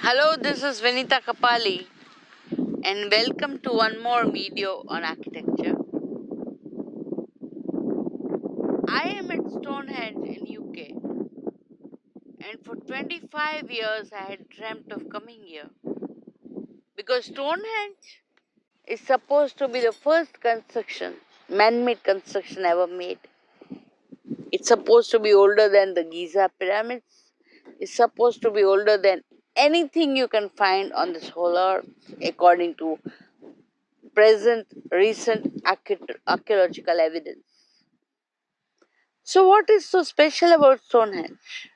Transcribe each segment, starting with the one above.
Hello, this is Vinita Kapali, and welcome to one more video on architecture. I am at Stonehenge in UK, and for 25 years I had dreamt of coming here because Stonehenge is supposed to be the first construction, man-made construction ever made. It's supposed to be older than the Giza pyramids. It's supposed to be older than anything you can find on this whole earth, according to recent archaeological evidence. So, what is so special about Stonehenge?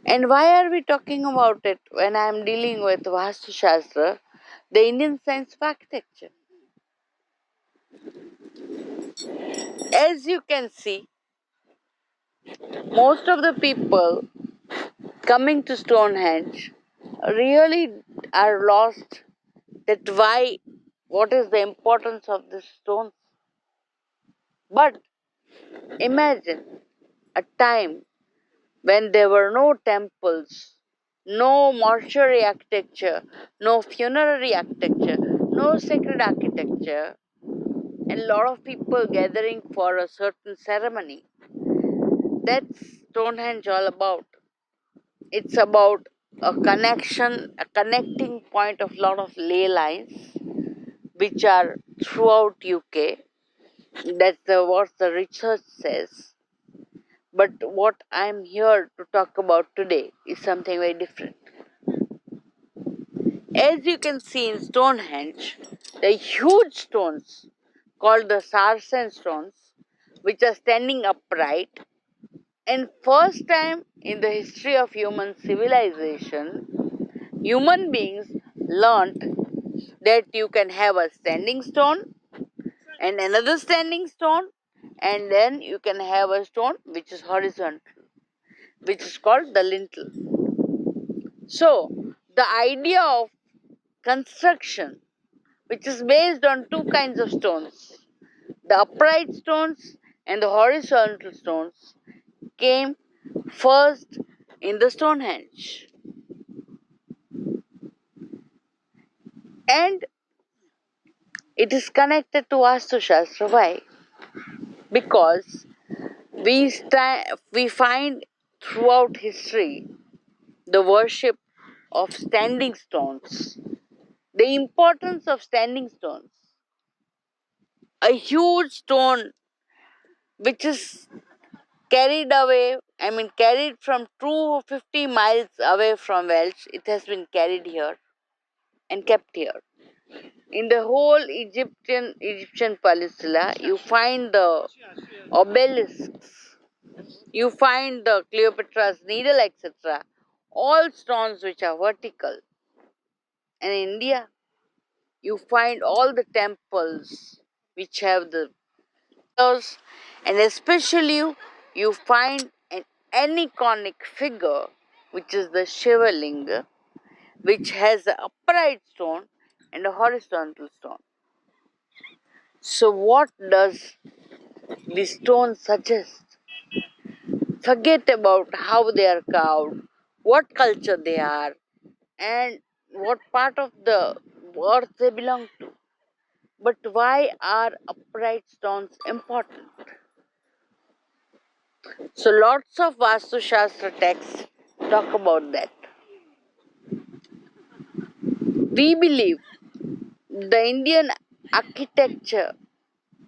And why are we talking about it when I am dealing with Vaastushastra, the Indian science of architecture? As you can see, most of the people coming to Stonehenge really are lost that what is the importance of this stone. But imagine a time when there were no temples, no mortuary architecture, no funerary architecture, no sacred architecture, and a lot of people gathering for a certain ceremony. That's Stonehenge all about. It's about a connection, a connecting point of a lot of ley lines which are throughout UK. What the research says. But what I'm here to talk about today is something very different. As you can see in Stonehenge, the huge stones called the Sarsen stones, which are standing upright, and first time in the history of human civilization, human beings learnt that you can have a standing stone and another standing stone, and then you can have a stone which is horizontal, which is called the lintel. So, the idea of construction, which is based on two kinds of stones, the upright stones and the horizontal stones, came first in the Stonehenge. And it is connected to Vaastushastra. Why? Because we find throughout history the worship of standing stones, the importance of standing stones. A huge stone which is carried from 250 miles away from Welsh, it has been carried here and kept here. In the whole Egyptian peninsula, you find the obelisks, you find the Cleopatra's Needle, etc. All stones which are vertical. And in India, you find all the temples which have the pillars, and especially you find an aniconic figure, which is the Shiva Linga, which has an upright stone and a horizontal stone. So, what does the stone suggest? Forget about how they are carved, what culture they are, and what part of the earth they belong to. But why are upright stones important? So, lots of Vastushastra texts talk about that. We believe the Indian architecture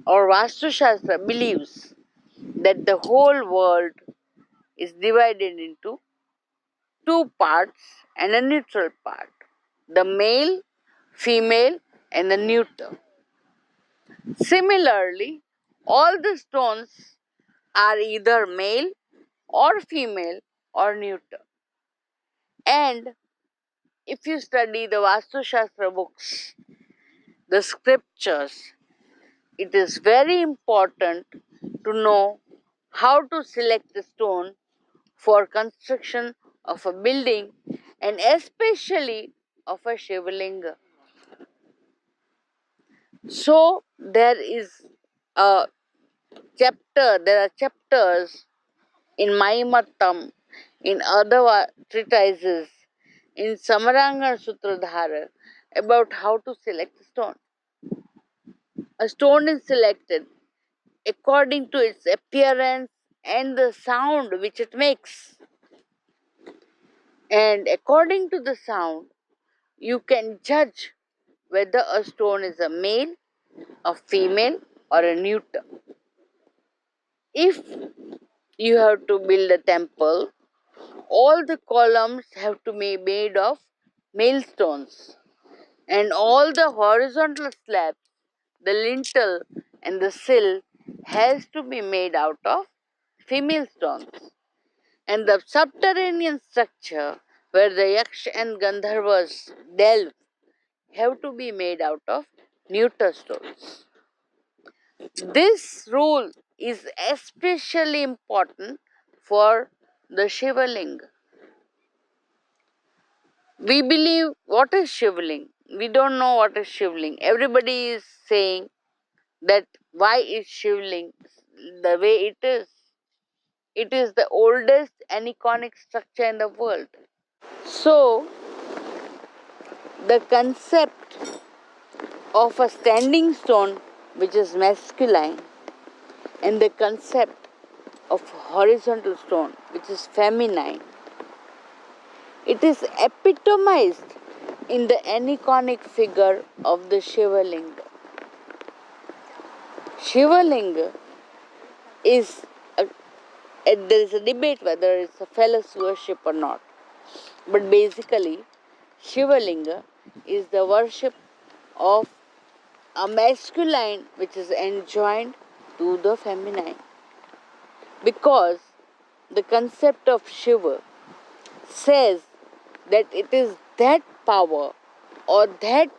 or Vastushastra believes that the whole world is divided into two parts and a neutral part, the male, female, and the neuter. Similarly, all the stones are either male or female or neuter. And if you study the Vastu Shastra books, the scriptures, it is very important to know how to select the stone for construction of a building and especially of a Shivalinga. So a there are chapters in Maimattam, in other treatises in Samaranga Sutradhara about how to select a stone. A stone is selected according to its appearance and the sound which it makes. And according to the sound, you can judge whether a stone is a male, a female, or a neuter. If you have to build a temple, all the columns have to be made of male stones, and all the horizontal slabs, the lintel, and the sill has to be made out of female stones. And the subterranean structure where the Yaksh and Gandharvas delve have to be made out of neuter stones. This rule is especially important for the Shivalinga. We believe what is Shivling? We don't know what is Shivling. Everybody is saying that why is Shivling the way it is? It is the oldest aniconic structure in the world. So, the concept of a standing stone which is masculine and the concept of horizontal stone which is feminine, it is epitomized in the aniconic figure of the Shivalinga. Shivalinga is there is a debate whether it's a phallus worship or not. But basically, Shivalinga is the worship of a masculine which is enjoined to the feminine. Because the concept of Shiva says that it is that power or that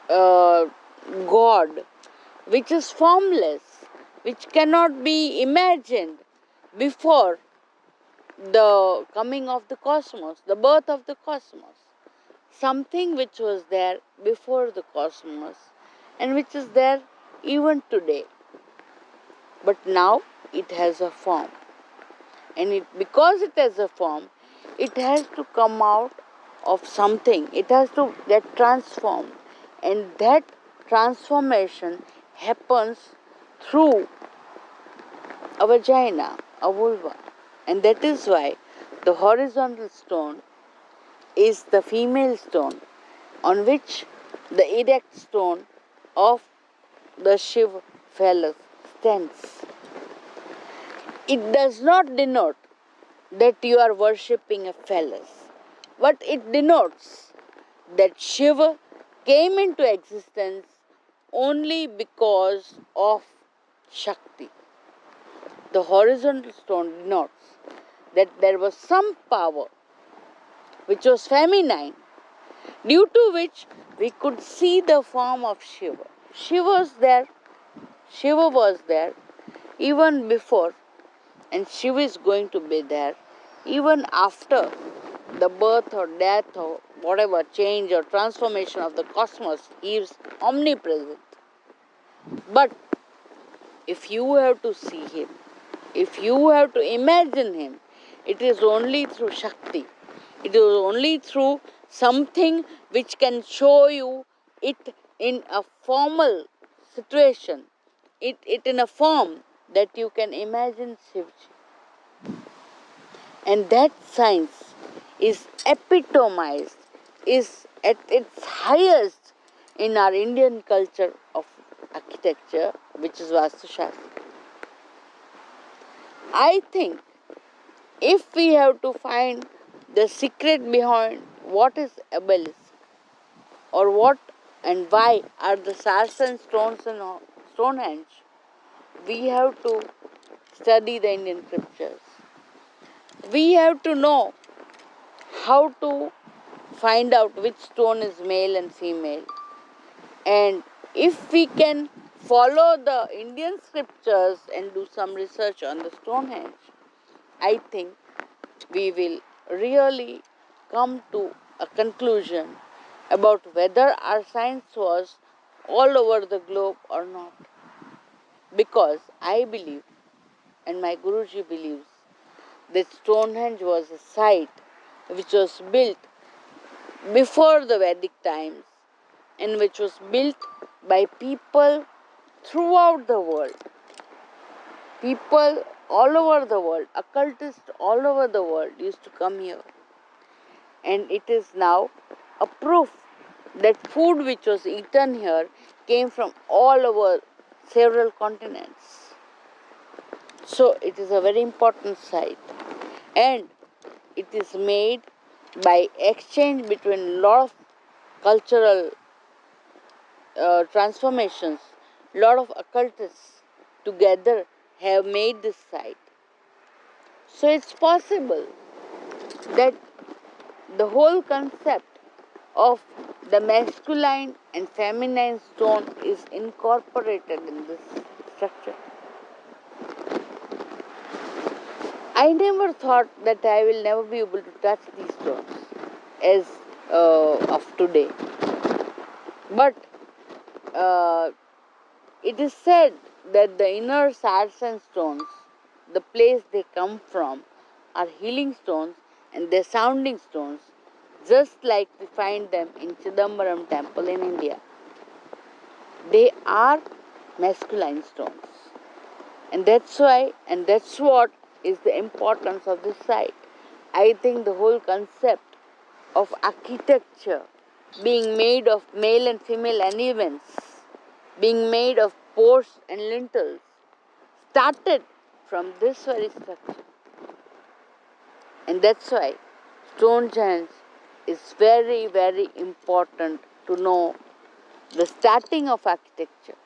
God which is formless, which cannot be imagined before the coming of the cosmos, the birth of the cosmos. Something which was there before the cosmos and which is there even today. But now it has a form. And because it has a form, it has to come out of something. It has to get transformed. And that transformation happens through a vagina, a vulva. And that is why the horizontal stone is the female stone on which the erect stone of the Shiva phallus stands. It does not denote that you are worshipping a phallus, but it denotes that Shiva came into existence only because of Shakti. The horizontal stone denotes that there was some power which was feminine, due to which we could see the form of Shiva. Shiva was there even before, and Shiva is going to be there even after the birth or death or whatever change or transformation of the cosmos. He is omnipresent. But if you have to see him, if you have to imagine him, it is only through Shakti. It is only through something which can show you it in a formal situation, it in a form that you can imagine Shivji. And that science is epitomized, is at its highest in our Indian culture of architecture, which is Vaastushastra. I think if we have to find the secret behind what is obelisk or what and why are the sarsen stones in Stonehenge, we have to study the Indian scriptures. We have to know how to find out which stone is male and female. And if we can follow the Indian scriptures and do some research on the Stonehenge, I think we will really come to a conclusion about whether our science was all over the globe or not. Because I believe, and my Guruji believes, that Stonehenge was a site which was built before the Vedic times and which was built by people throughout the world. People all over the world, occultists all over the world used to come here. And it is now a proof that food which was eaten here came from all over several continents. So it is a very important site. And it is made by exchange between a lot of cultural transformations. A lot of occultists together have made this site. So it's possible that the whole concept of the masculine and feminine stone is incorporated in this structure. I never thought that I will never be able to touch these stones as of today. But it is said that the inner sarsen stones, the place they come from, are healing stones and they're sounding stones, just like we find them in Chidambaram temple in India. They are masculine stones. And that's why, and that's what is the importance of this site. I think the whole concept of architecture being made of male and female elements, being made of posts and lintels, started from this very structure. And that's why Stonehenge is very, very important to know the starting of architecture.